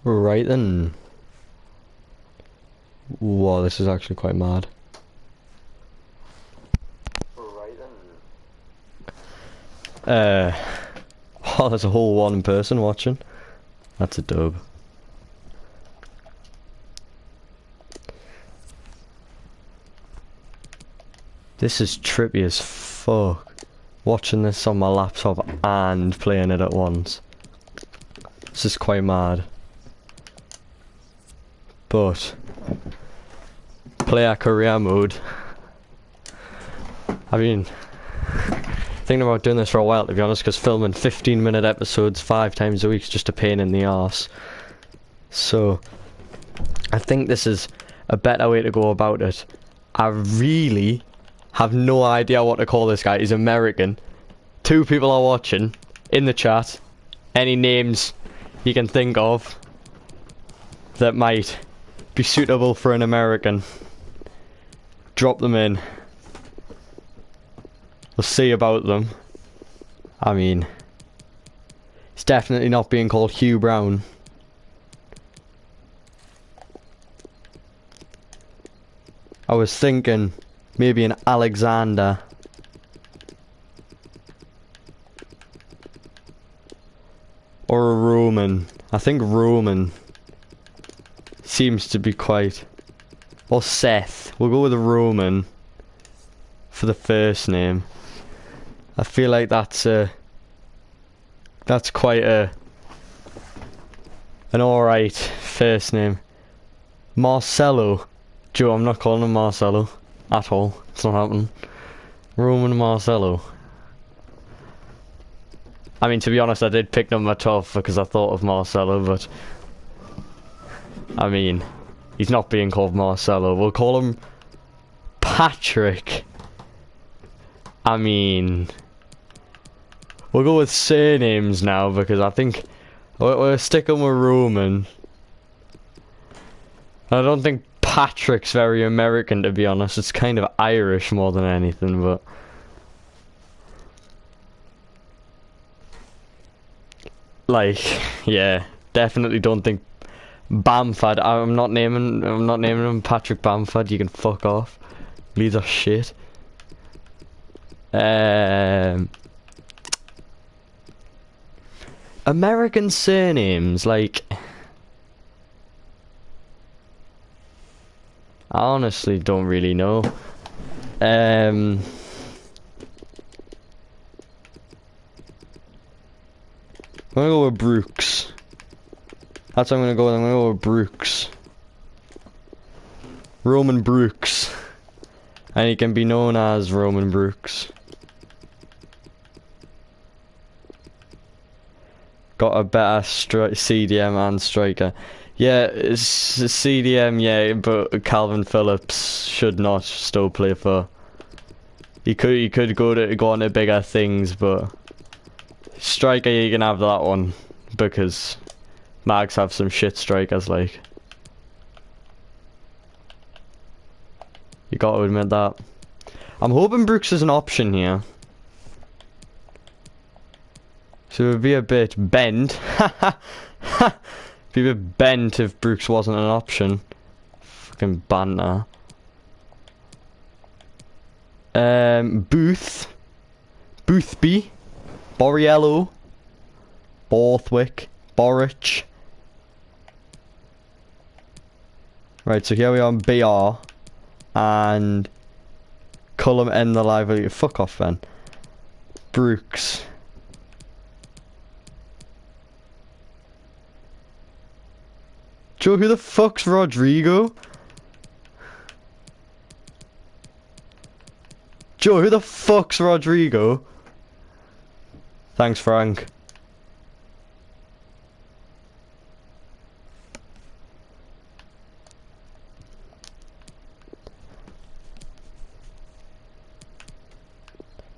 Right then. Whoa, this is actually quite mad. Oh, there's a whole one person watching. That's a dub. This is trippy as fuck. Watching this on my laptop and playing it at once. This is quite mad. But player career mode. I mean, thinking about doing this for a while, to be honest, because filming 15-minute episodes 5 times a week is just a pain in the arse. So I think this is a better way to go about it. I really have no idea what to call this guy. He's American. 2 people are watching in the chat. Any names you can think of that might be suitable for an American, drop them in. We'll see about them. I mean, it's definitely not being called Hugh Brown. I was thinking maybe an Alexander. Or a Roman. I think Roman seems to be quite... Or Seth. We'll go with a Roman for the first name. I feel like that's quite an alright first name. Marcelo. Joe, I'm not calling him Marcelo at all. It's not happening. Roman Marcelo. I mean, to be honest, I did pick number 12 because I thought of Marcelo, but I mean, he's not being called Marcelo. We'll call him Patrick. I mean, we'll go with surnames now because I think we're sticking with Roman. I don't think Patrick's very American, to be honest. It's kind of Irish more than anything, but like, yeah, definitely don't think Bamford. I'm not naming him Patrick Bamford. You can fuck off. Leads are shit. American surnames, like, I honestly don't really know. I'm gonna go with Brooks. That's what I'm gonna go with. I'm gonna go with Brooks. Roman Brooks. And he can be known as Roman Brooks. Got a better CDM and striker. Yeah, it's CDM, yeah, but Calvin Phillips should not still play for. He could go on to bigger things, but striker, you can have that one because Mags have some shit strikers, like. You gotta admit that. I'm hoping Brooks is an option here. So it would be a bit bent. Be a bit bent if Brooks wasn't an option. Fucking banter. Booth. Boothby. Borriello. Borthwick. Borich. Right, so here we are on BR. And Cullum end the live. Fuck off, Ben. Brooks. Joe, who the fuck's Rodrigo? Joe, who the fuck's Rodrigo? Thanks, Frank.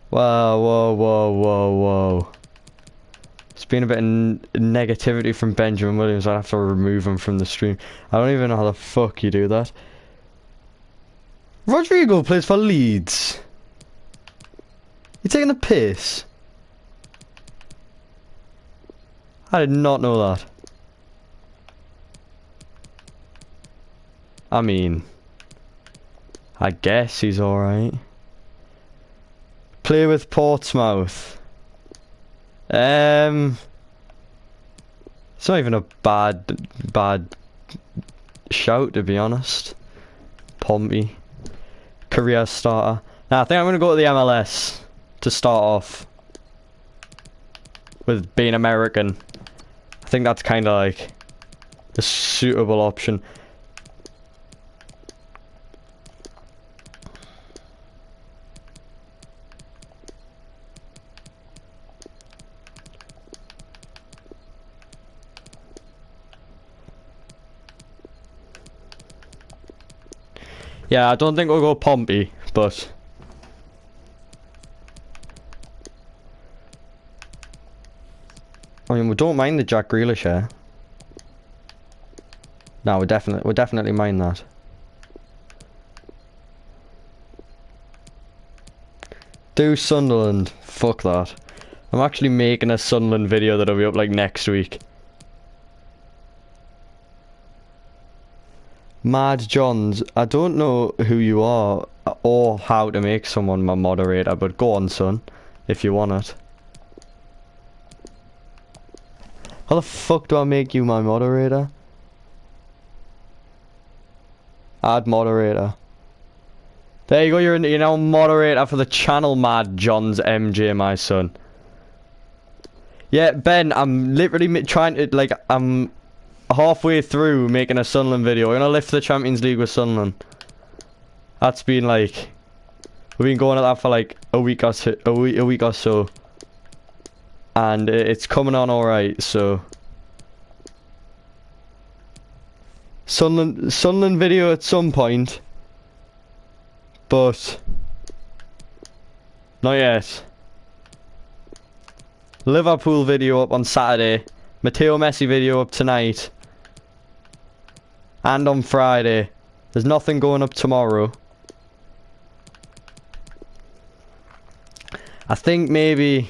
Wow, whoa, whoa, whoa, whoa. It's been a bit of negativity from Benjamin Williams. I have to remove him from the stream. I don't even know how the fuck you do that. Rodrigo plays for Leeds. You taking the piss? I did not know that. I mean, I guess he's alright. Play with Portsmouth. It's not even a bad shout, to be honest. Pompey. Career starter. Now, I think I'm going to go to the MLS to start off with being American. I think that's kind of like a suitable option. Yeah, I don't think we'll go Pompey, but I mean, we don't mind the Jack Grealish here. No, we definitely mind that. Do Sunderland? Fuck that. I'm actually making a Sunderland video that'll be up like next week. Mad Johns, I don't know who you are or how to make someone my moderator, but go on, son, if you want it. How the fuck do I make you my moderator? Add moderator. There you go, you're now moderator for the channel, Mad Johns MJ, my son. Yeah, Ben, I'm literally trying to, like, I'm halfway through making a Sunderland video. We're gonna lift the Champions League with Sunderland. That's been like, we've been going at that for like a week or so, and it's coming on alright. So Sunderland video at some point, but not yet. Liverpool video up on Saturday. Matteo Messi video up tonight. And on Friday. There's nothing going up tomorrow. I think maybe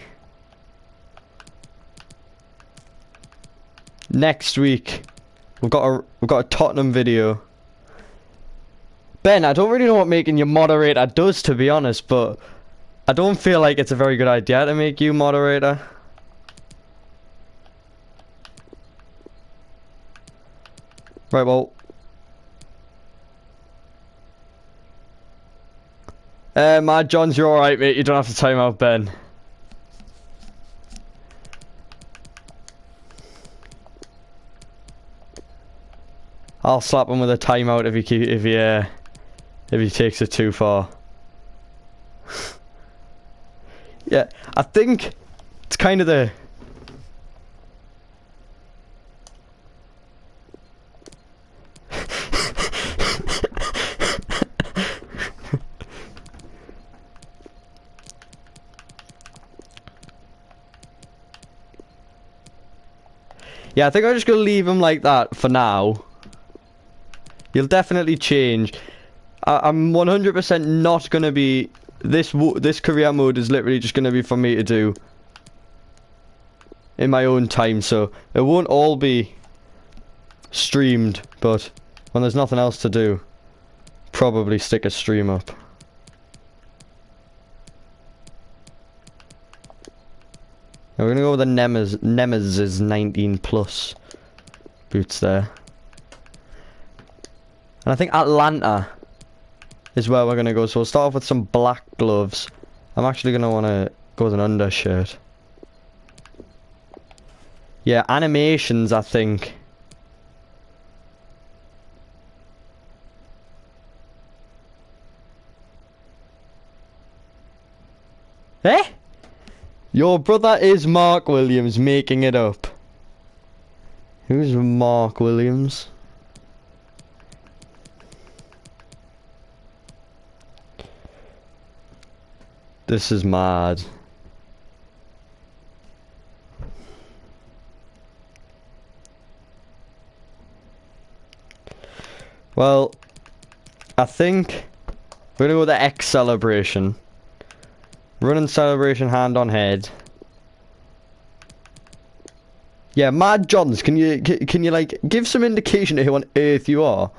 next week we've got a Tottenham video. Ben, I don't really know what making you moderator does, to be honest, but I don't feel like it's a very good idea to make you moderator. Right, well, Mad Johns, you're alright, mate. You don't have to time out Ben. I'll slap him with a timeout if he takes it too far. Yeah, I think it's kind of the yeah, I think I'm just gonna leave him like that for now. He'll definitely change. I'm 100% not gonna be this career mode is literally just gonna be for me to do in my own time, so it won't all be streamed, but when there's nothing else to do, probably stick a stream up. Now we're gonna go with the Nemesis 19 plus boots there. And I think Atlanta is where we're gonna go, so we'll start off with some black gloves. I'm actually gonna wanna go with an undershirt. Yeah, animations, I think. Eh? Your brother is Mark Williams, making it up. Who's Mark Williams? This is mad. Well, I think we're gonna go with the X celebration. Running celebration, hand on head. Yeah, Mad Johns, can you like give some indication of who on earth you are?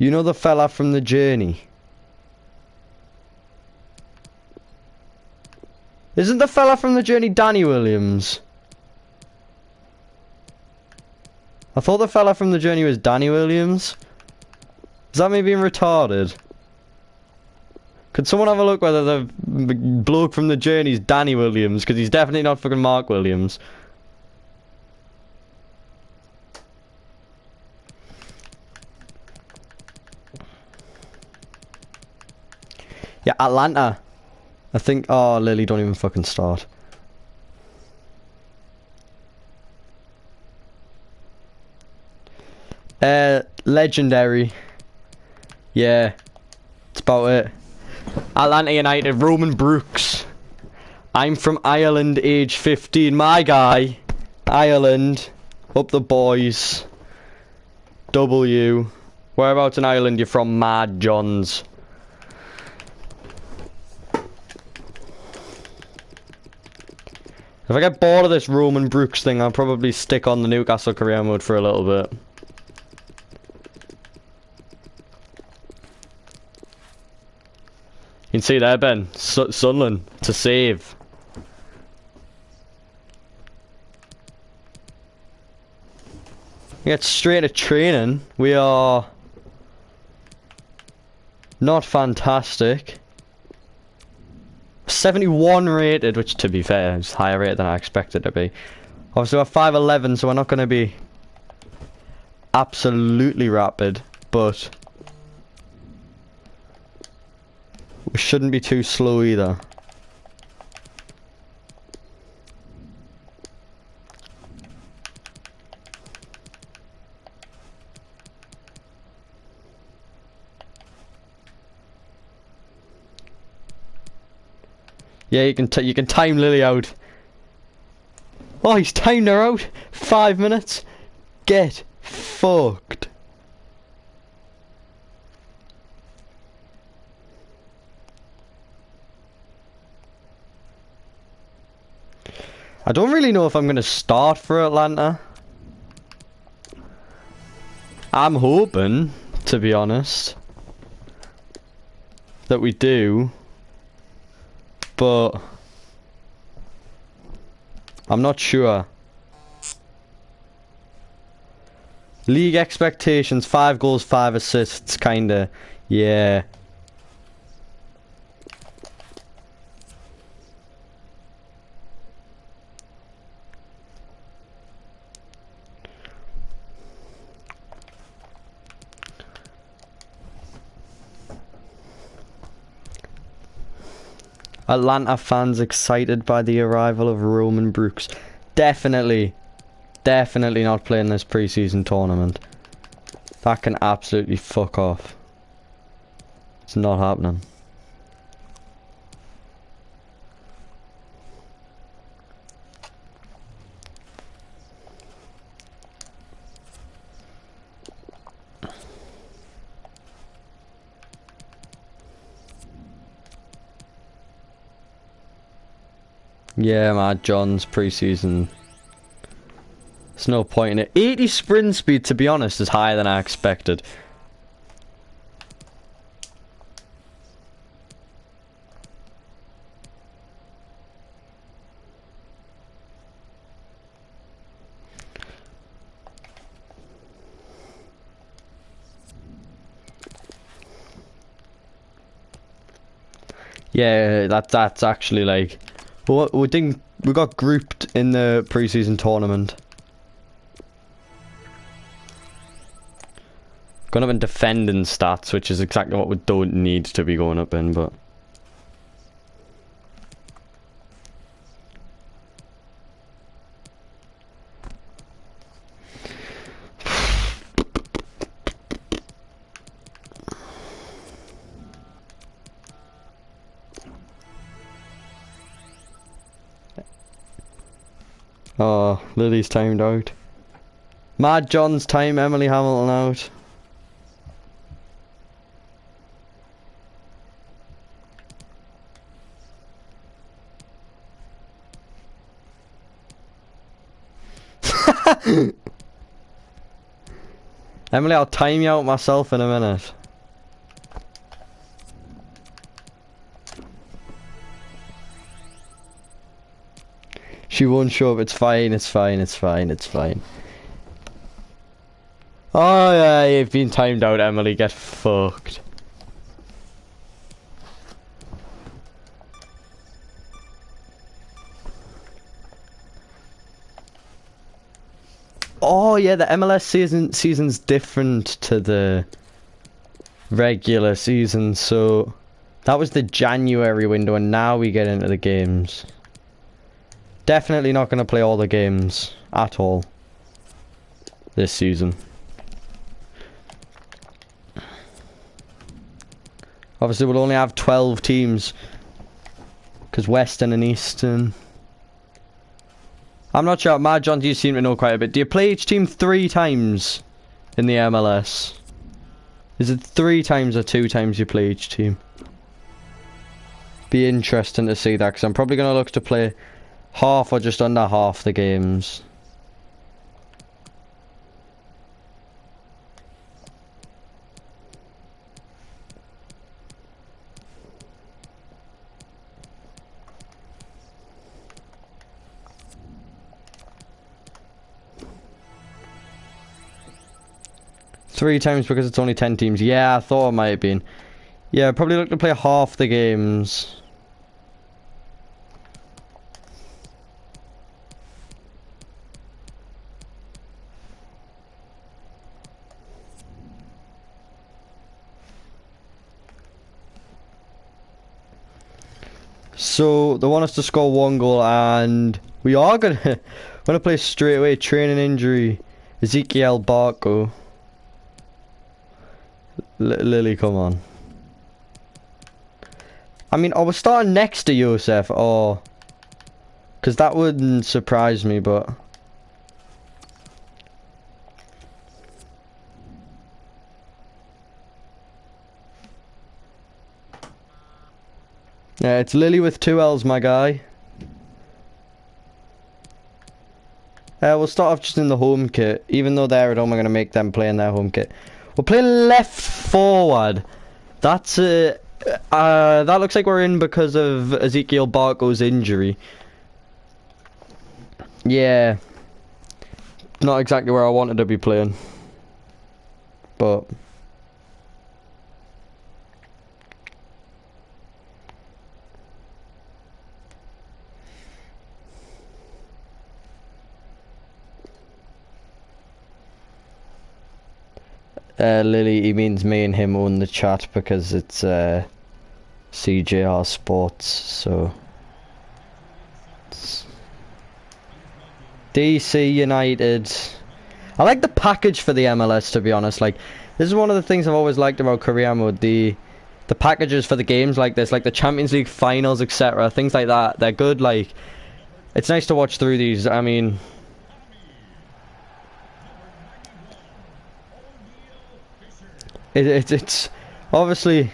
You know the fella from The Journey? Isn't the fella from The Journey Danny Williams? I thought the fella from The Journey was Danny Williams. Is that me being retarded? Could someone have a look whether the bloke from The Journey is Danny Williams? Because he's definitely not fucking Mark Williams. Yeah, Atlanta. I think... Oh, Lily, don't even fucking start. Legendary. Yeah. That's about it. Atlanta United, Roman Brooks. I'm from Ireland, age 15. My guy. Ireland. Up the boys. W. Whereabouts in Ireland you're from, Mad Johns? If I get bored of this Roman Brooks thing, I'll probably stick on the Newcastle career mode for a little bit. You can see there, Ben. Sunderland to save. Get straight to training. We are not fantastic. 71 rated, which to be fair is higher rated than I expected to be. Obviously we're 5'11", so we're not going to be absolutely rapid, but we shouldn't be too slow either. Yeah, you can time Lily out. Oh, he's timed her out. 5 minutes. Get fucked. I don't really know if I'm going to start for Atlanta. I'm hoping, to be honest, that we do. But I'm not sure. League expectations, 5 goals, 5 assists, kinda. Yeah. Atlanta fans excited by the arrival of Roman Brooks. Definitely not playing this pre-season tournament. That can absolutely fuck off. It's not happening. Yeah, man, John's pre-season. There's no point in it. 80 sprint speed, to be honest, is higher than I expected. Yeah, that's actually like... we got grouped in the pre-season tournament. Going up in defending stats, which is exactly what we don't need to be going up in, but... Oh, Lily's timed out. Mad John's time Emily Hamilton out. Emily, I'll time you out myself in a minute. She won't show up. It's fine. It's fine. It's fine. It's fine. Oh yeah, you've been timed out, Emily. Get fucked. Oh yeah, the MLS season's different to the regular season, so that was the January window, and now we get into the games. Definitely not going to play all the games at all this season. Obviously, we'll only have 12 teams because Western and Eastern. I'm not sure. Mad John, you seem to know quite a bit. Do you play each team 3 times in the MLS? Is it 3 times or 2 times you play each team? Be interesting to see that, because I'm probably going to look to play half or just under half the games. Three times because it's only 10 teams. Yeah, I thought it might have been. Yeah, probably look to play half the games. So they want us to score 1 goal, and we are gonna play straight away. Training injury, Ezekiel Barco. Lily, come on. I mean, I was starting next to Josef, or because that wouldn't surprise me, but yeah, it's Lily with 2 L's, my guy. We'll start off just in the home kit, even though they're at home. I'm gonna make them play in their home kit. We're playing left forward. That's that looks like we're in because of Ezekiel Barco's injury. Yeah. Not exactly where I wanted to be playing. But Lily, he means me and him own the chat because it's CJR Sports, so it's DC United. I like the package for the MLS, to be honest. Like, this is one of the things I've always liked about Career Mode, the packages for the games like this, like the Champions League finals, etc., things like that. They're good. Like, it's nice to watch through these. I mean, it's obviously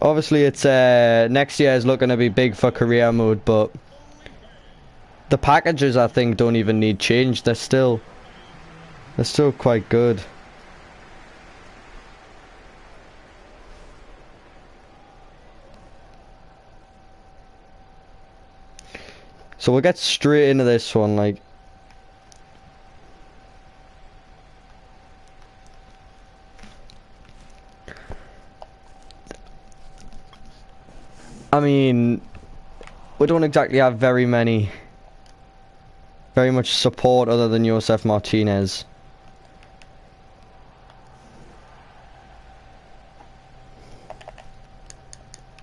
it's next year is looking to be big for Career Mode, but the packages, I think, don't even need change. They're still quite good. So we'll get straight into this one. Like, I mean, we don't exactly have very much support other than Josef Martinez.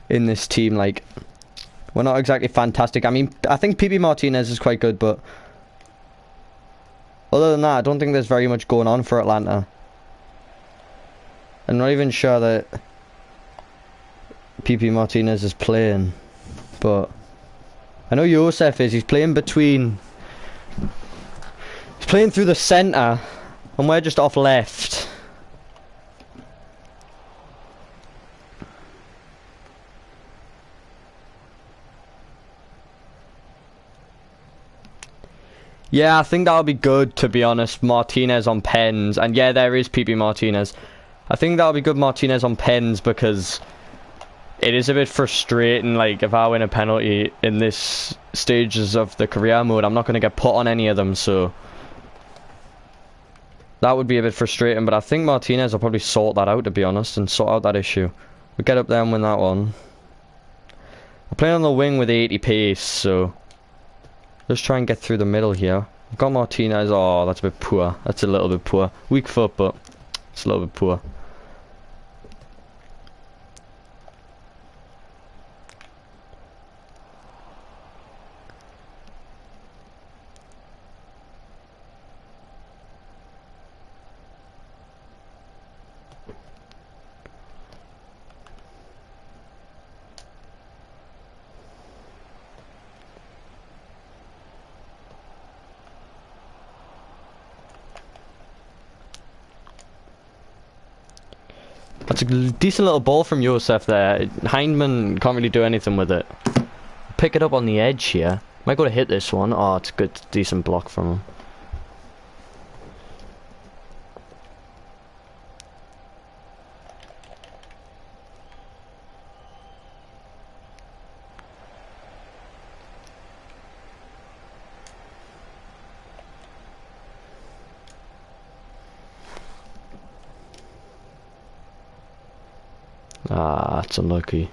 In this team, like, we're not exactly fantastic. I mean, I think PP Martinez is quite good, but other than that, I don't think there's very much going on for Atlanta. I'm not even sure that PP Martinez is playing, but I know Josef is. He's playing through the centre, and we're just off left. Yeah, I think that'll be good, to be honest. Martinez on pens, and yeah, there is PP Martinez. I think that'll be good, Martinez on pens, because It is a bit frustrating, like, if I win a penalty in this stages of the career mode, I'm not going to get put on any of them, so... That would be a bit frustrating, but I think Martinez will probably sort that out, to be honest, and sort out that issue. We'll get up there and win that one. We're playing on the wing with 80 pace, so... Let's try and get through the middle here. We've got Martinez. Oh, that's a bit poor. That's a little bit poor. Weak foot, but it's a little bit poor. That's a decent little ball from Josef there. Hindman can't really do anything with it. Pick it up on the edge here. Might go to hit this one. Oh, it's a good, decent block from him. Ah, it's unlucky.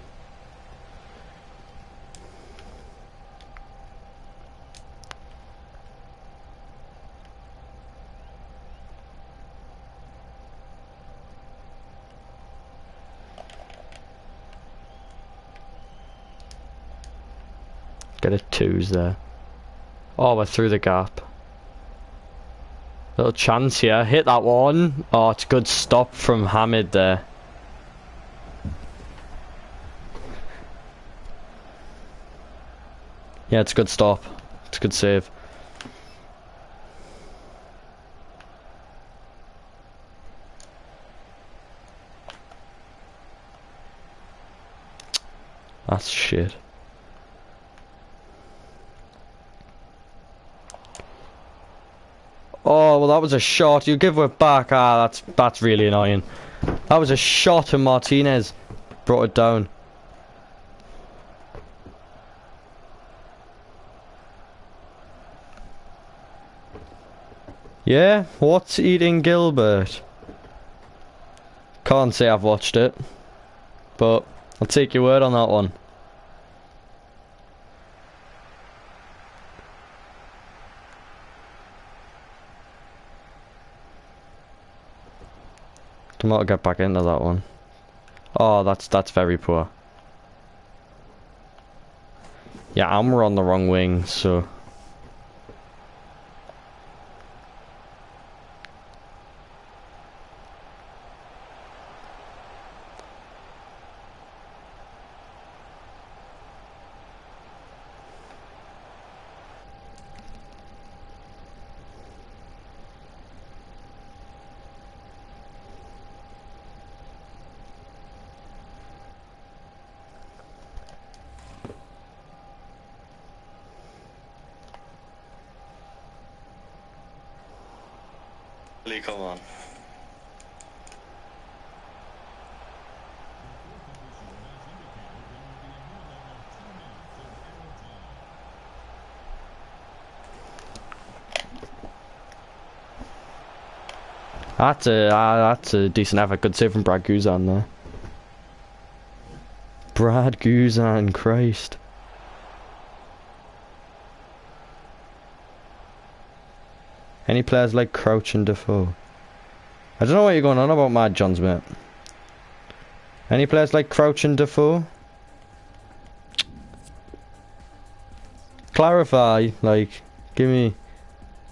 Get a twos there. Oh, we're through the gap. Little chance here. Hit that one. Oh, it's a good stop from Hamid there. Yeah, it's a good stop. It's a good save. That's shit. Oh, well, that was a shot. You give it back. Ah, that's really annoying. That was a shot and Martinez brought it down. Yeah, what's eating Gilbert? Can't say I've watched it, but I'll take your word on that one. I might get back into that one. Oh, that's very poor. Yeah, I'm on the wrong wing, so... Come on. That's a decent effort. Good save from Brad Guzan there. Brad Guzan, Christ. Any players like Crouch and Defoe? I don't know what you're going on about, Mad Johns, mate. Any players like Crouch and Defoe? Clarify, like, give me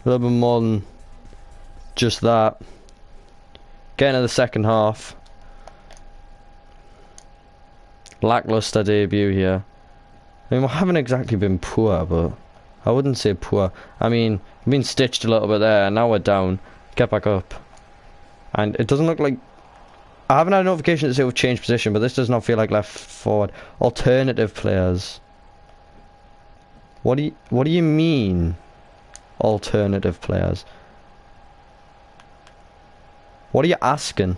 a little bit more than just that. Get into the second half. Lackluster debut here. I mean, we haven't exactly been poor, but I wouldn't say poor. I mean, we've been stitched a little bit there, and now we're down. Get back up. And it doesn't look like... I haven't had a notification to say we've changed position, but this does not feel like left forward. Alternative players. What do you mean? Alternative players. What are you asking?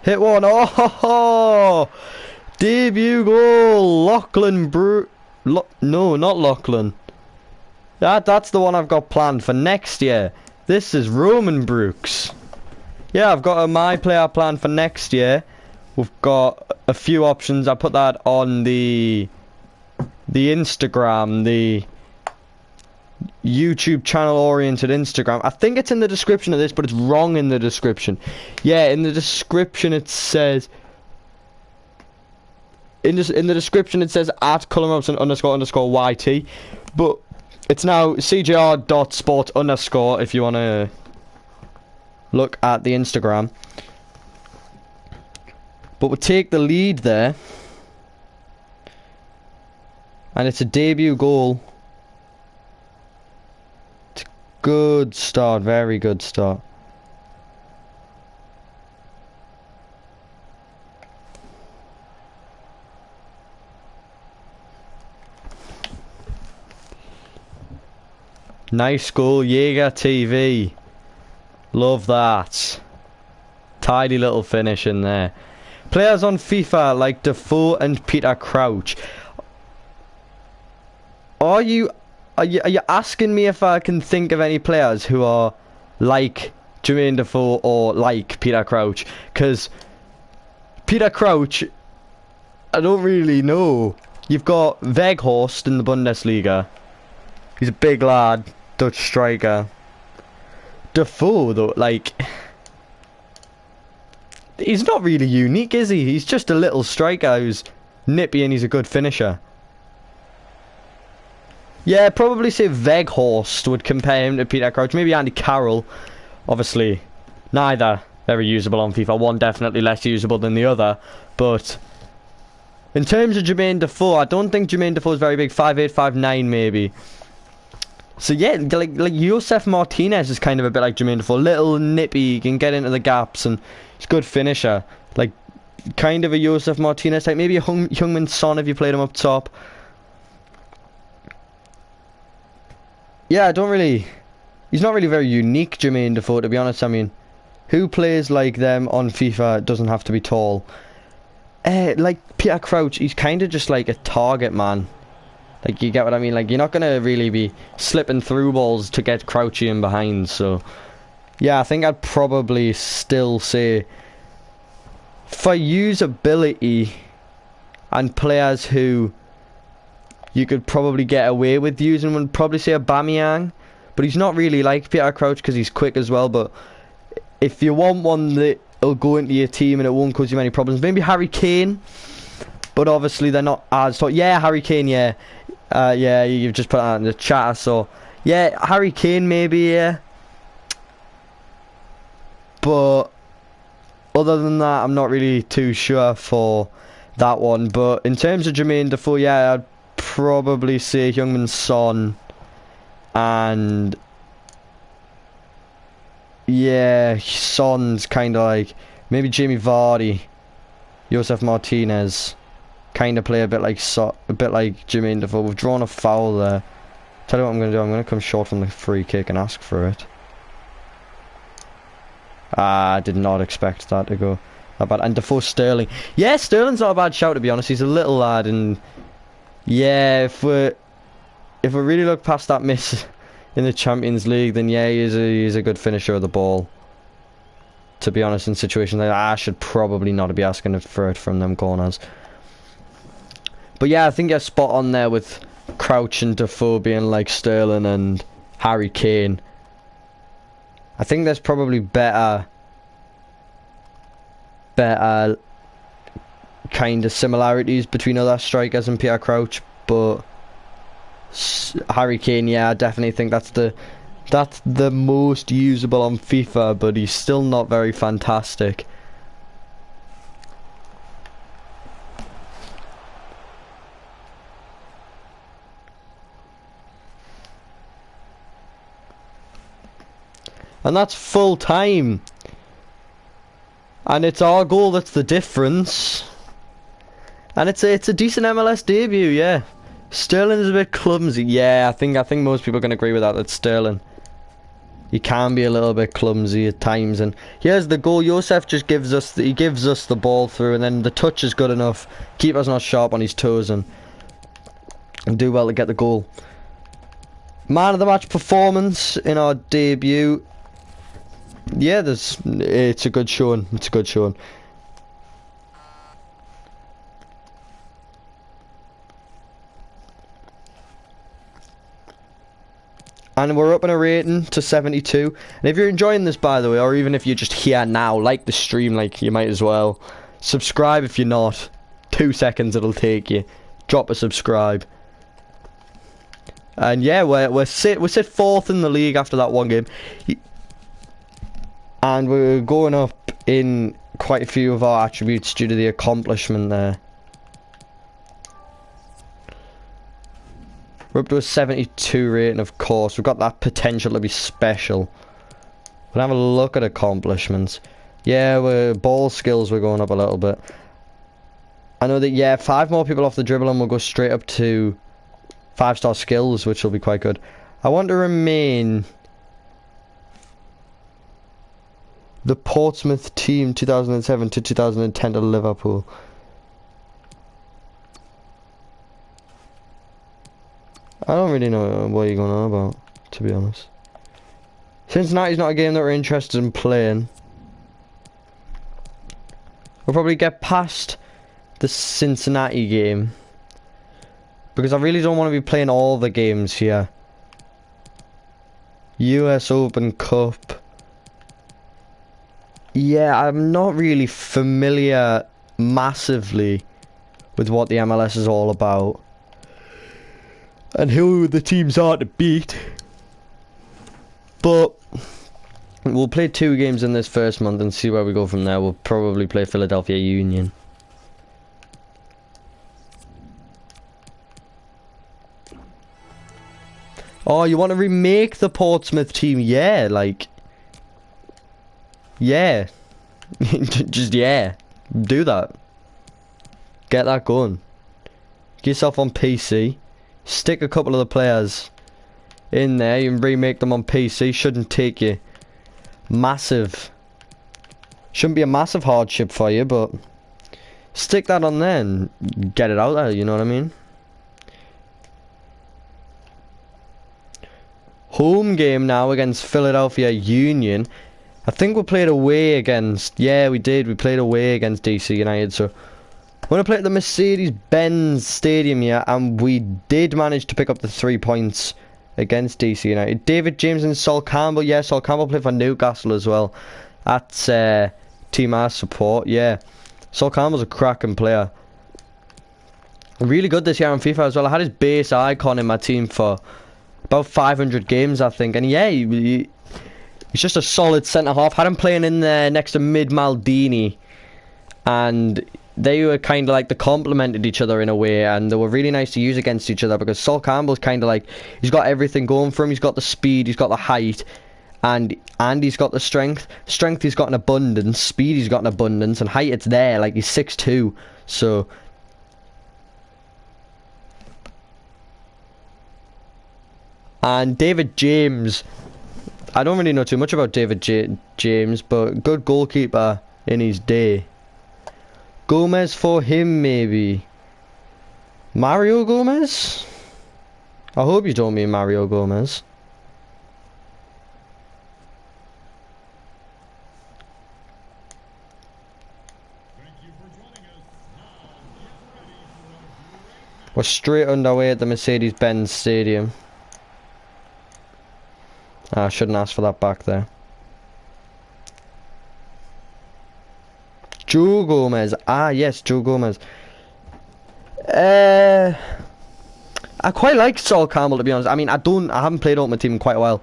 Hit one. Oh, ho, ho. Debut goal. Lachlan no, not Lachlan. That's the one I've got planned for next year. This is Roman Brooks. Yeah, I've got my player planned for next year. We've got a few options. I put that on the Instagram, the YouTube channel oriented Instagram. I think it's in the description of this, but it's wrong in the description. Yeah, in the description it says in the description it says at @CullenRobson __ YT, but it's now cjr.sport_ if you want to look at the Instagram. But we'll take the lead there, and it's a debut goal. It's a good start, very good start. Nice goal, Jaeger TV. Love that. Tidy little finish in there. Players on FIFA like Defoe and Peter Crouch. Are you asking me if I can think of any players who are like Jermaine Defoe or like Peter Crouch? Because Peter Crouch, I don't really know. You've got Weghorst in the Bundesliga. He's a big lad, Dutch striker. Defoe though, like, he's not really unique, is he? He's just a little striker who's nippy and he's a good finisher. Yeah, probably say Weghorst would compare him to Peter Crouch. Maybe Andy Carroll. Obviously, neither very usable on FIFA. One definitely less usable than the other. But in terms of Jermaine Defoe, I don't think Jermaine Defoe is very big. 5'8", 5'9", maybe. So yeah, like Josef Martinez is kind of a bit like Jermaine Defoe. Little nippy, he can get into the gaps and he's a good finisher. Like, kind of a Josef Martinez type. Maybe a Heung-min Son if you played him up top. Yeah, he's not really very unique, Jermaine Defoe, to be honest. I mean, who plays like them on FIFA doesn't have to be tall. Like Peter Crouch, he's kind of just like a target man. Like, you get what I mean? Like, you're not going to really be slipping through balls to get Crouchy in behind. So, yeah, I think I'd probably still say, for usability and players who you could probably get away with using, would probably say Aubameyang. But he's not really like Peter Crouch because he's quick as well. But if you want one that'll go into your team and it won't cause you many problems, maybe Harry Kane. But obviously they're not as tall. Yeah, Harry Kane, yeah. Yeah, you've just put that in the chat, so yeah, Harry Kane maybe, yeah. But other than that, I'm not really too sure for that one. But in terms of Jermaine Defoe, yeah, I'd probably say Heung-min Son, and yeah, Son's kind of like maybe Jamie Vardy, Josef Martinez. Kind of play a bit like Jermaine Defoe. We've drawn a foul there. Tell you what I'm going to do. I'm going to come short from the free kick and ask for it. I did not expect that to go that bad. And Defoe Sterling. Yeah, Sterling's not a bad shout, to be honest. He's a little lad, and yeah, if we really look past that miss in the Champions League, then yeah, he's a good finisher of the ball. To be honest, in situations like that, I should probably not be asking for it from them corners. But yeah, I think you're spot on there with Crouch and Defoe being like Sterling and Harry Kane. I think there's probably better kind of similarities between other strikers and Peter Crouch, but Harry Kane, yeah, I definitely think that's the most usable on FIFA, but he's still not very fantastic. And that's full time. And it's our goal that's the difference. And it's a decent MLS debut, yeah. Sterling is a bit clumsy. Yeah, I think most people can agree with that. That's Sterling. He can be a little bit clumsy at times, and here's the goal. Josef just gives us the ball through, and then the touch is good enough. Keeper's not sharp on his toes, and do well to get the goal. Man of the match performance in our debut. Yeah, it's a good showing. It's a good showing. And we're up in a rating to 72. And if you're enjoying this, by the way, or even if you're just here now, like the stream, like you might as well. Subscribe if you're not. 2 seconds it'll take you. Drop a subscribe. And yeah, we sit fourth in the league after that one game. And we're going up in quite a few of our attributes due to the accomplishment there. We're up to a 72 rating, of course. We've got that potential to be special. We'll have a look at accomplishments. Yeah, ball skills, we're going up a little bit. I know that, yeah, 5 more people off the dribble and we'll go straight up to 5-star skills, which will be quite good. I want to remain the Portsmouth team 2007 to 2010 to Liverpool. I don't really know what you're going on about, to be honest. Cincinnati's not a game that we're interested in playing. We'll probably get past the Cincinnati game, because I really don't want to be playing all the games here. US Open Cup. Yeah, I'm not really familiar massively with what the MLS is all about and who the teams are to beat. But we'll play 2 games in this first month and see where we go from there. We'll probably play Philadelphia Union. Oh, you want to remake the Portsmouth team? Yeah, like... yeah. Just, yeah. Do that. Get that going. Get yourself on PC. Stick a couple of the players in there. You can remake them on PC. Shouldn't take you massive... shouldn't be a massive hardship for you, but... stick that on there and get it out there, you know what I mean? Home game now against Philadelphia Union. I think we played away against... yeah, we did. We played away against DC United. So, we're going to play at the Mercedes-Benz Stadium here. And we did manage to pick up the 3 points against DC United. David James and Sol Campbell. Yeah, Sol Campbell played for Newcastle as well. That's Team R support. Yeah, Sol Campbell's a cracking player. Really good this year on FIFA as well. I had his base icon in my team for about 500 games, I think. And yeah, he's just a solid centre-half. Had him playing in there next to Mid-Maldini. And they were kind of like, they complemented each other in a way. And they were really nice to use against each other. Because Sol Campbell's kind of like, he's got everything going for him. He's got the speed, he's got the height. And he's got the strength. Strength he's got an abundance. Speed he's got an abundance. And height it's there. Like, he's 6'2". So... and David James, I don't really know too much about David James, but good goalkeeper in his day. Gomez for him, maybe. Mario Gomez? I hope you don't mean Mario Gomez. We're straight underway at the Mercedes-Benz Stadium. I shouldn't ask for that back there. Joe Gomez. Ah, yes, Joe Gomez. I quite like Sol Campbell, to be honest. I mean, I haven't played Ultimate Team in quite a while.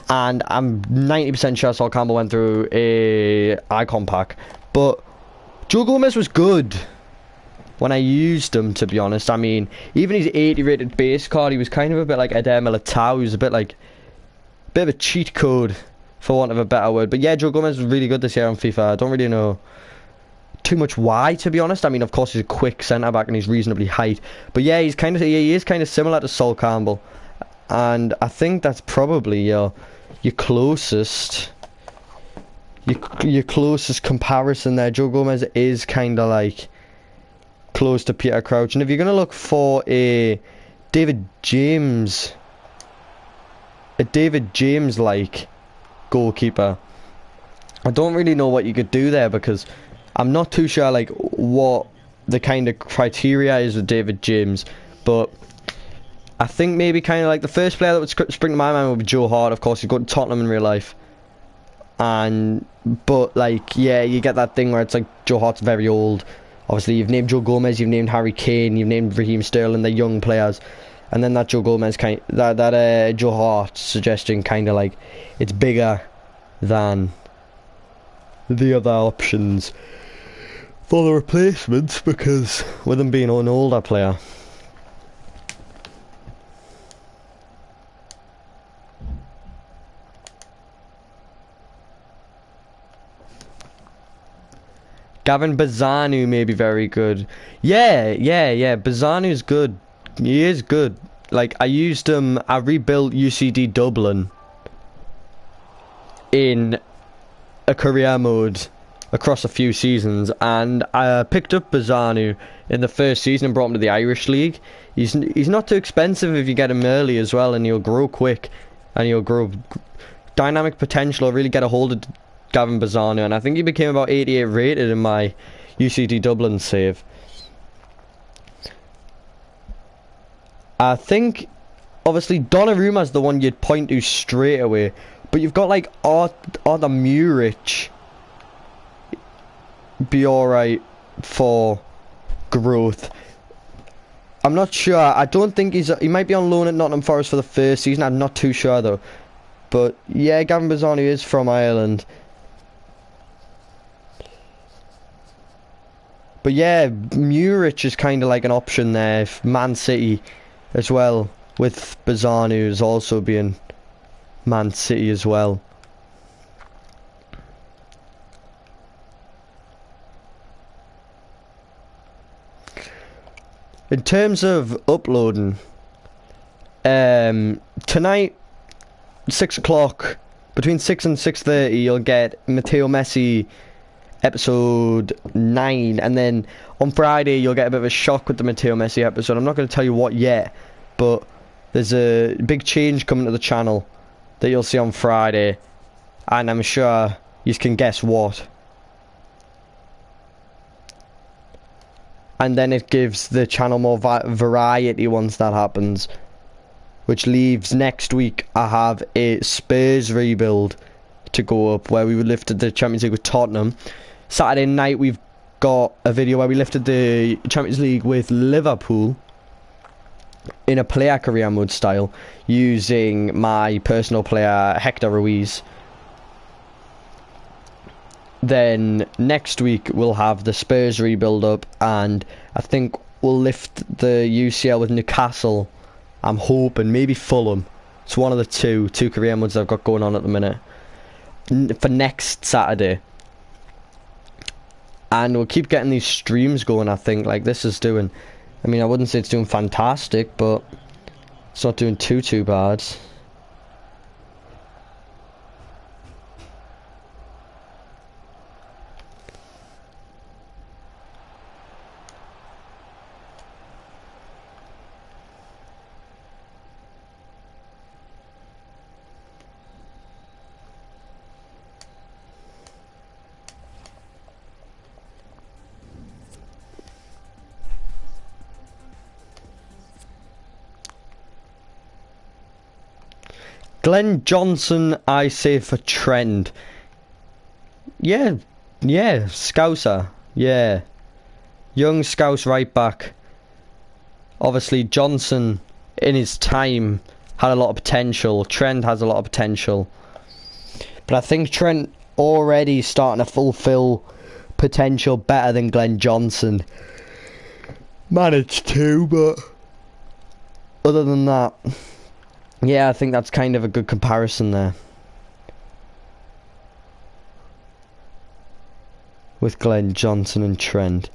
And I'm 90% sure Sol Campbell went through a icon pack. But Joe Gomez was good when I used him, to be honest. I mean, even his 80 rated base card, he was kind of a bit like Eder Militao. He was a bit like... bit of a cheat code, for want of a better word. But yeah, Joe Gomez was really good this year on FIFA. I don't really know too much why, to be honest. I mean, of course, he's a quick centre-back and he's reasonably height. But yeah, he is kind of similar to Sol Campbell. And I think that's probably your your closest your closest comparison there. Joe Gomez is kind of like close to Peter Crouch, and if you're gonna look for a David James like goalkeeper, I don't really know what you could do there, because I'm not too sure like what the kind of criteria is with David James, but I think maybe kind of like the first player that would spring to my mind would be Joe Hart. Of course, he's got Tottenham in real life, but like, yeah, you get that thing where it's like Joe Hart's very old. Obviously, you've named Joe Gomez, you've named Harry Kane, you've named Raheem Sterling. They're young players, and then that Joe Gomez Joe Hart suggestion kind of like it's bigger than the other options for the replacements, because with him being an older player. Gavin Bazanu may be very good. Yeah. Bazanu's good. He is good. Like, I rebuilt UCD Dublin in a career mode across a few seasons, and I picked up Bazanu in the first season and brought him to the Irish League. He's not too expensive if you get him early as well, and he'll grow quick, and he'll grow dynamic potential. He'll really get a hold of Gavin Bazanu, and I think he became about 88 rated in my UCD Dublin save. I think obviously Donnarumma's the one you'd point to straight away, but you've got like Arthur Murich be alright for growth. I'm not sure. I don't think he might be on loan at Nottingham Forest for the first season. I'm not too sure though. But yeah, Gavin Bazanu is from Ireland. But yeah, Murich is kind of like an option there. Man City as well, with Bazanu also being Man City as well. In terms of uploading, tonight, 6 o'clock, between 6 and 6:30, you'll get Matteo Messi episode 9, and then on Friday you'll get a bit of a shock with the Matteo Messi episode. I'm not going to tell you what yet, but there's a big change coming to the channel that you'll see on Friday, and I'm sure you can guess what. And then it gives the channel more variety once that happens, which leaves next week I have a Spurs rebuild to go up, where we lifted the Champions League with Tottenham. Saturday night we've got a video where we lifted the Champions League with Liverpool in a player career mode style, using my personal player Hector Ruiz. Then next week we'll have the Spurs rebuild up, and I think we'll lift the UCL with Newcastle. I'm hoping maybe Fulham. It's one of the two career modes I've got going on at the minute for next Saturday. And we'll keep getting these streams going. I think like this is doing, I mean, I wouldn't say it's doing fantastic, but it's not doing too bad. Glenn Johnson, I say for Trent. Yeah, Scouser. Yeah. Young Scouse right back. Obviously, Johnson, in his time, had a lot of potential. Trent has a lot of potential. But I think Trent already starting to fulfill potential better than Glenn Johnson managed to, but other than that, yeah, I think that's kind of a good comparison there with Glenn Johnson and Trent.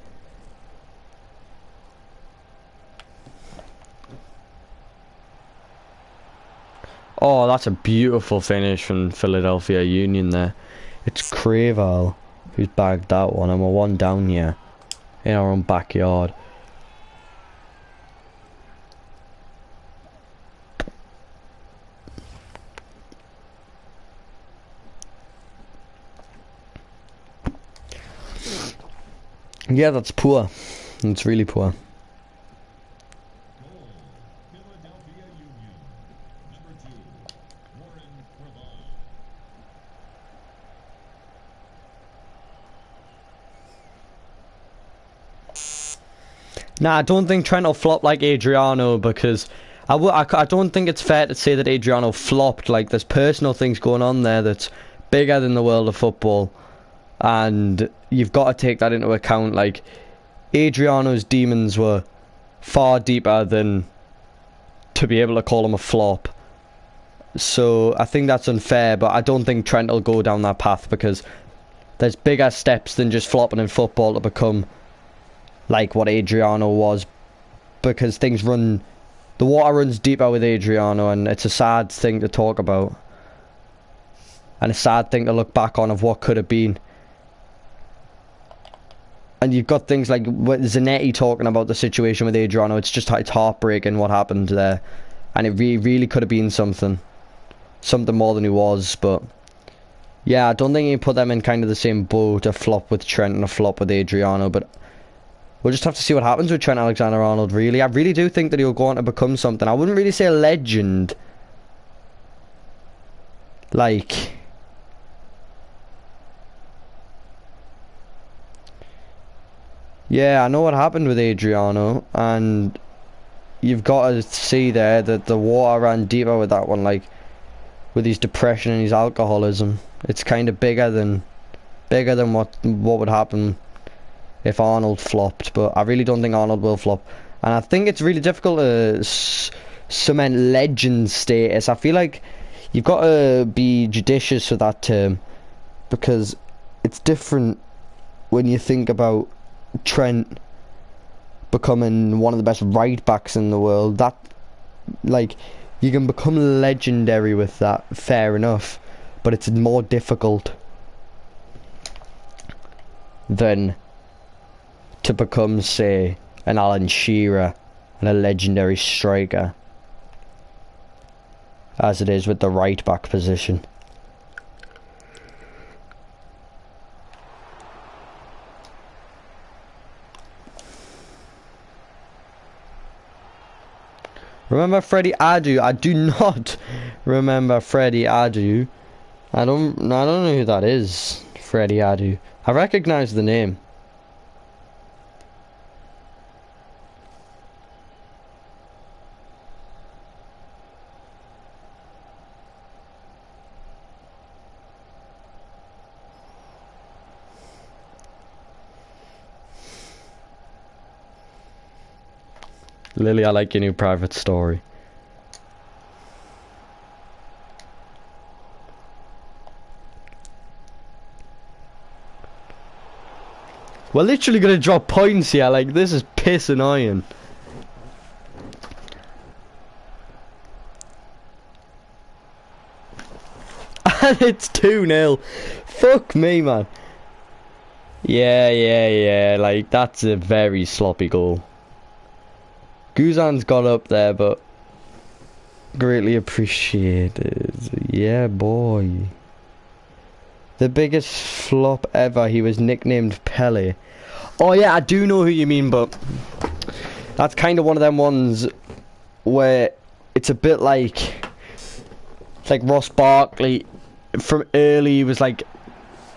Oh, that's a beautiful finish from Philadelphia Union there. It's Craval who's bagged that one, and we're one down here in our own backyard. Yeah, that's poor. It's really poor. Nah, I don't think Trent will flop like Adriano, because I don't think it's fair to say that Adriano flopped. Like, there's personal things going on there that's bigger than the world of football, and you've got to take that into account. Like, Adriano's demons were far deeper than to be able to call him a flop. So I think that's unfair, but I don't think Trent will go down that path, because there's bigger steps than just flopping in football to become like what Adriano was, because the water runs deeper with Adriano, and it's a sad thing to talk about, and a sad thing to look back on of what could have been. And you've got things like Zanetti talking about the situation with Adriano. It's heartbreaking what happened there, and it really could have been something more than he was. But yeah, I don't think you put them in kind of the same boat, a flop with Trent and a flop with Adriano, but we'll just have to see what happens with Trent Alexander-Arnold, really. I really do think that he'll go on to become something. I wouldn't really say a legend. Like, yeah, I know what happened with Adriano, and you've got to see there that the water ran deeper with that one, like, with his depression and his alcoholism. It's kind of bigger than what would happen if Arnold flopped, but I really don't think Arnold will flop. And I think it's really difficult to cement legend status. I feel like you've got to be judicious with that term, because it's different when you think about Trent becoming one of the best right backs in the world. That, like, you can become legendary with that, fair enough, but it's more difficult than to become, say, an Alan Shearer and a legendary striker, as it is with the right back position. Remember Freddie Adu? I do not remember Freddie Adu. I don't know who that is. Freddie Adu. I recognise the name. Lily, I like your new private story. We're literally gonna drop points here, like, this is piss annoying. And it's 2-0. Fuck me, man. Yeah, like, that's a very sloppy goal. Guzan's got up there, but greatly appreciated. Yeah, boy. The biggest flop ever. He was nicknamed Pele. Oh yeah, I do know who you mean, but that's kind of one of them ones where it's a bit like, it's like Ross Barkley from early. He was like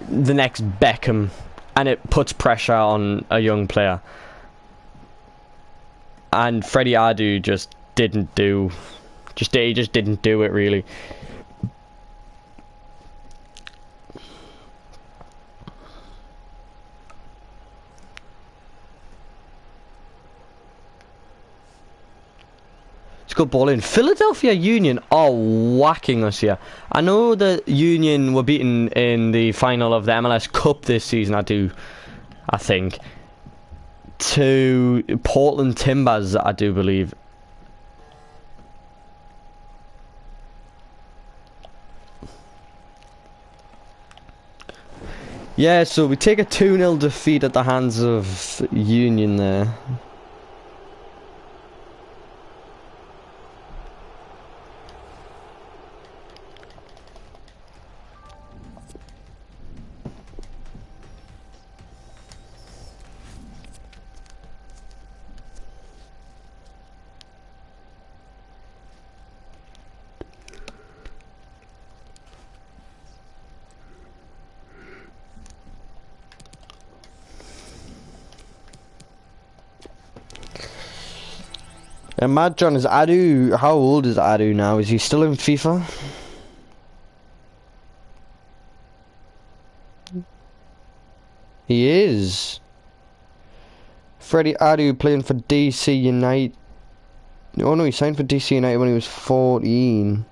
the next Beckham, and it puts pressure on a young player. And Freddie Adu just didn't do, he just didn't do it, really. It's good ball in. Philadelphia Union are whacking us here. I know that Union were beaten in the final of the MLS Cup this season, I think. To Portland Timbers, I do believe. Yeah, so we take a 2-0 defeat at the hands of Union there. And Mad John, is Adu, how old is Adu now? Is he still in FIFA? He is. Freddie Adu playing for DC United. Oh no, he signed for DC United when he was 14.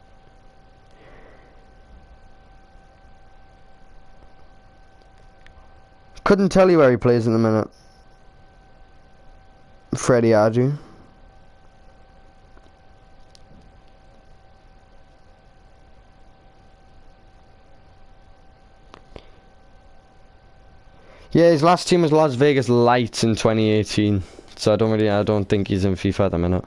Couldn't tell you where he plays in the minute. Freddie Adu. Yeah, his last team was Las Vegas Lights in 2018. So I don't think he's in FIFA at the minute.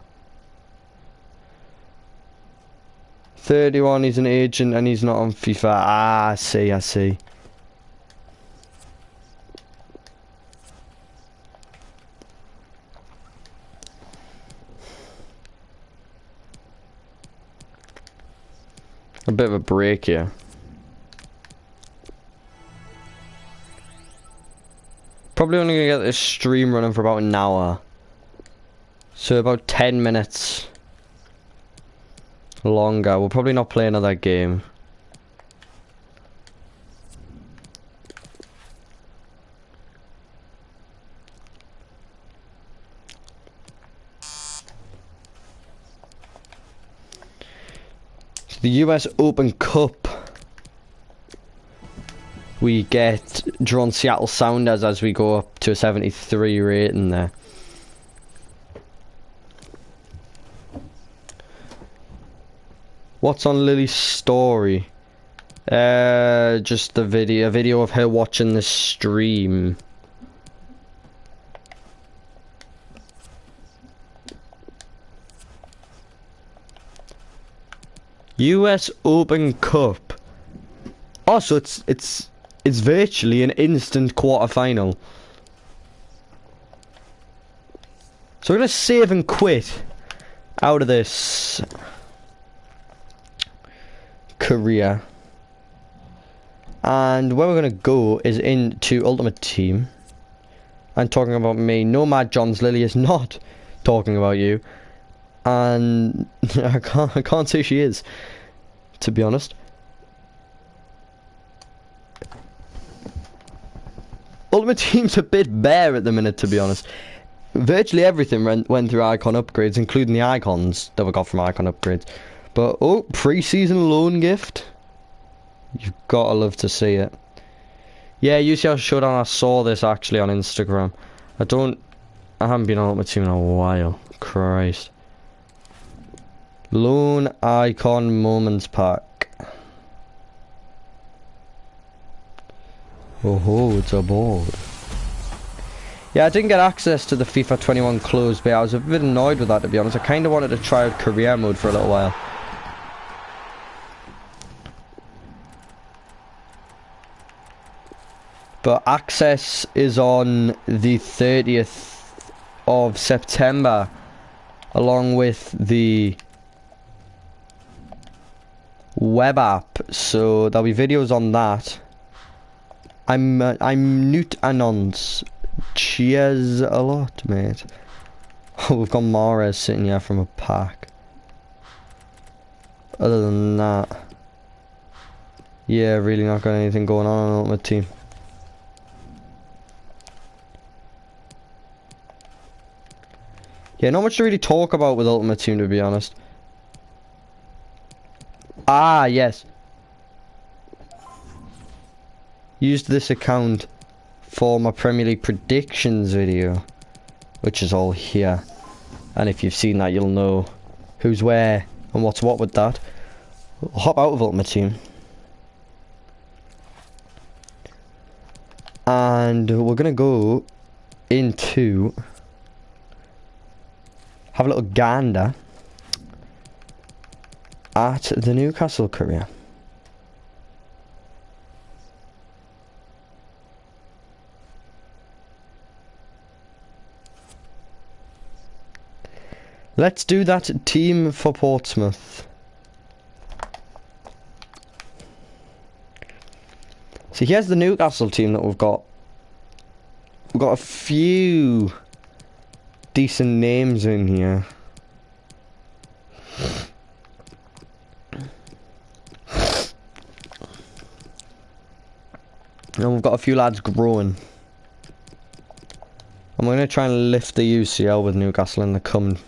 31, he's an agent and he's not on FIFA. Ah, I see. A bit of a break here. Probably only gonna get this stream running for about an hour. So about 10 minutes longer. We'll probably not play another game. So the US Open Cup. We get drawn Seattle Sounders as we go up to a 73 rating there. What's on Lily's story? Just a video of her watching the stream. US Open Cup. Oh, so it's virtually an instant quarter-final. So we're gonna save and quit out of this career. And where we're gonna go is into Ultimate Team. I'm talking about me. Nomad Johns Lily is not talking about you. And I can't say she is, to be honest. Ultimate Team's a bit bare at the minute, to be honest. Virtually everything went through icon upgrades, including the icons that we got from icon upgrades. But, oh, pre-season loan gift. You've gotta love to see it. Yeah, UCL Showdown, I saw this actually on Instagram. I haven't been on Ultimate Team in a while. Christ. Loan Icon Moments Pack. Oh, it's a board. Yeah, I didn't get access to the FIFA 21 closed beta. I was a bit annoyed with that, to be honest. I kind of wanted to try out career mode for a little while. But access is on the 30th of September, along with the web app. So there'll be videos on that. I'm Newt Anons. Cheers a lot, mate. Oh, we've got Mares sitting here from a pack. Other than that, yeah, really not got anything going on Ultimate Team. Yeah, not much to really talk about with Ultimate Team, to be honest. Ah, yes. Used this account for my Premier League predictions video, which is all here. And if you've seen that, you'll know who's where and what's what with that. I'll hop out of Ultimate Team. And we're going to go into... have a little gander at the Newcastle career. Let's do that team for Portsmouth. So here's the Newcastle team that we've got. We've got a few decent names in here. And we've got a few lads growing. And we're going to try and lift the UCL with Newcastle in the coming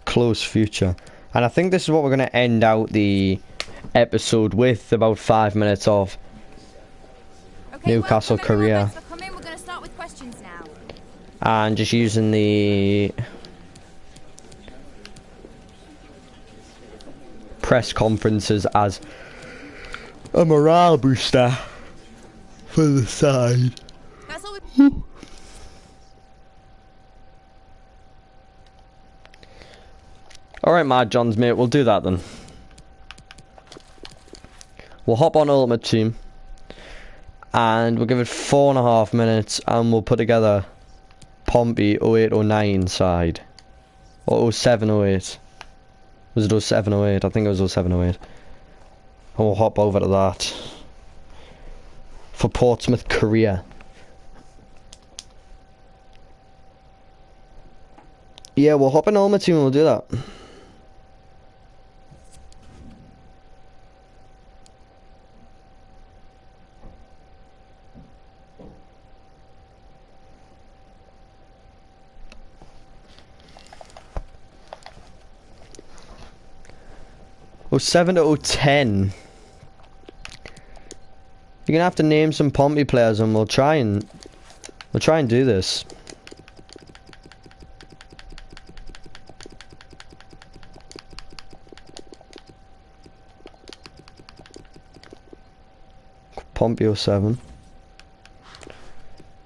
close future. And I think this is what we're going to end out the episode with, about 5 minutes of Newcastle career. We're going to start with questions now. And just using the press conferences as a morale booster for the side. That's all we... Alright, Mad Johns, mate, we'll do that then. We'll hop on Ultimate Team. And we'll give it 4.5 minutes and we'll put together Pompey 0809 side. Or 0708. Was it 0708? I think it was 0708. And we'll hop over to that. For Portsmouth career. Yeah, we'll hop in Ultimate Team and we'll do that. Oh, 07 to 010. You're gonna have to name some Pompey players, and we'll try and do this. Pompey 07.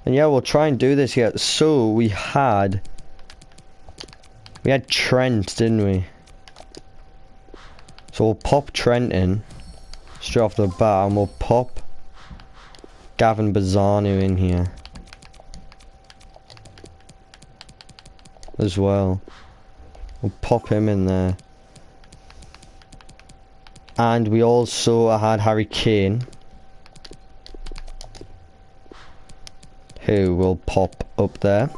And yeah, we'll try and do this here. So we had Trent, didn't we? So we'll pop Trent in straight off the bat, and we'll pop Gavin Bazzano in here as well. We'll pop him in there. And we also had Harry Kane, who will pop up there.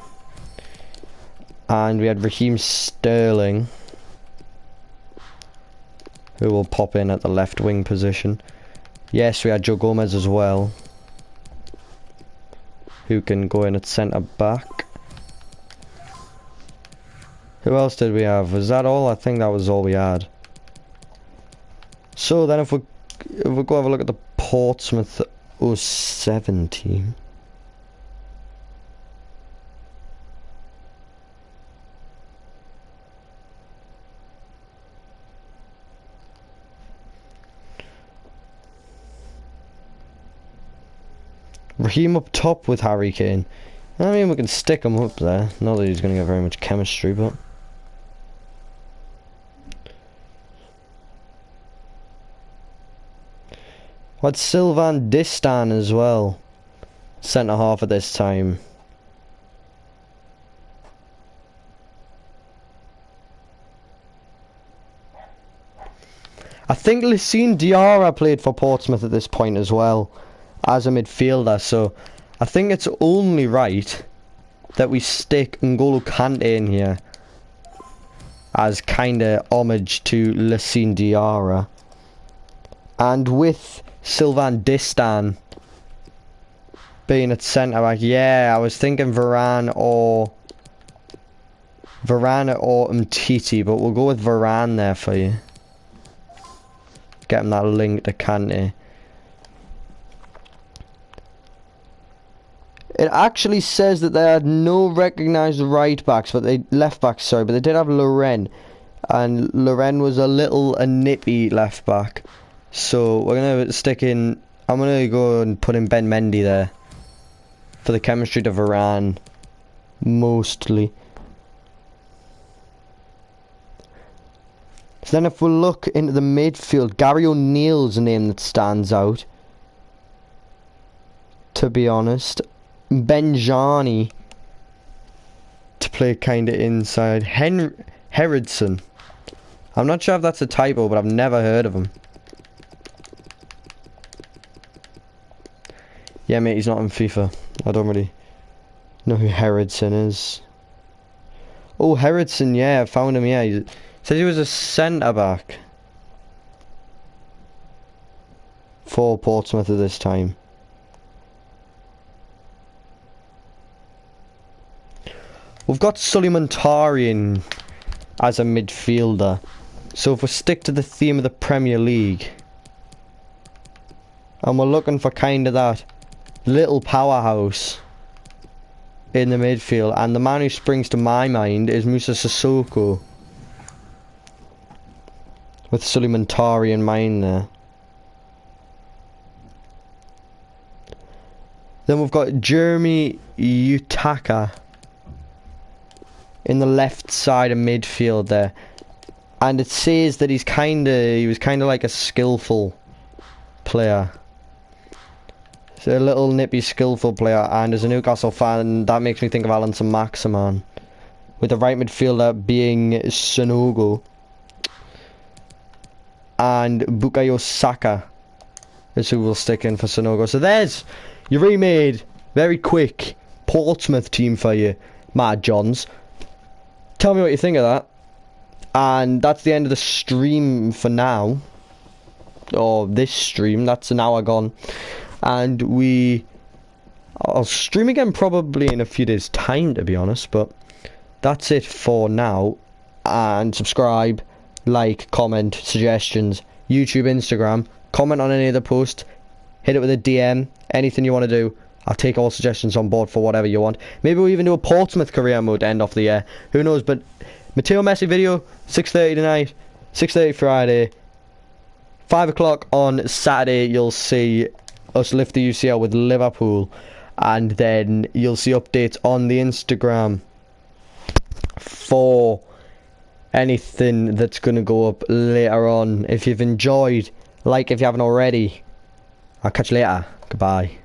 And we had Raheem Sterling, who will pop in at the left wing position. Yes, we had Joe Gomez as well, who can go in at centre back. Who else did we have? Was that all? I think that was all we had. So then if we go have a look at the Portsmouth 07 team. Raheem up top with Harry Kane. I mean, we can stick him up there. Not that he's going to get very much chemistry, but... What, Sylvain Distin as well. Centre half at this time. I think Lucien Diarra played for Portsmouth at this point as well, as a midfielder, so I think it's only right that we stick N'Golo Kante in here as kinda homage to Lucien Diarra. And with Sylvain Distin being at centre back, yeah, I was thinking Varane or Umtiti, but we'll go with Varane there for you. Get him that link to Kante. It actually says that they had no recognised right backs, but they left backs, sorry, but they did have Loren, and Loren was a nippy left back. So we're gonna stick in. I'm gonna go and put in Ben Mendy there. for the chemistry to Varane, mostly. So then if we look into the midfield, Gary O'Neill's a name that stands out, to be honest. Benjani to play kind of inside. Herridson. I'm not sure if that's a typo, but I've never heard of him. Yeah, mate, he's not in FIFA. I don't really know who Herridson is. Oh, Herridson, yeah, I found him, yeah. He says he was a centre-back for Portsmouth at this time. We've got Suleiman Tarian as a midfielder. So if we stick to the theme of the Premier League, and we're looking for kind of that little powerhouse in the midfield, and the man who springs to my mind is Musa Sissoko, with Suleiman Tari in mind there. Then we've got Jeremy Utaka in the left side of midfield there, and it says that he was kind of like a skillful player. So a little nippy skillful player, and as a Newcastle fan, that makes me think of Alan Saint-Maximin, with the right midfielder being Sonogo and Bukayo Saka is who will stick in for Sonogo. So there's your remade, very quick Portsmouth team for you, Mad Johns. Tell me what you think of that. And that's the end of the stream for now. Or this stream, that's an hour gone. And I'll stream again probably in a few days' time, to be honest. But that's it for now. And subscribe, like, comment, suggestions, YouTube, Instagram. Comment on any of the posts. Hit it with a DM. Anything you want to do. I'll take all suggestions on board for whatever you want. Maybe we'll even do a Portsmouth career mode to end off the year. Who knows? But Matteo Messi video, 6:30 tonight, 6:30 Friday, 5 o'clock on Saturday. You'll see us lift the UCL with Liverpool, and then you'll see updates on the Instagram for anything that's going to go up later on. If you've enjoyed, like if you haven't already. I'll catch you later. Goodbye.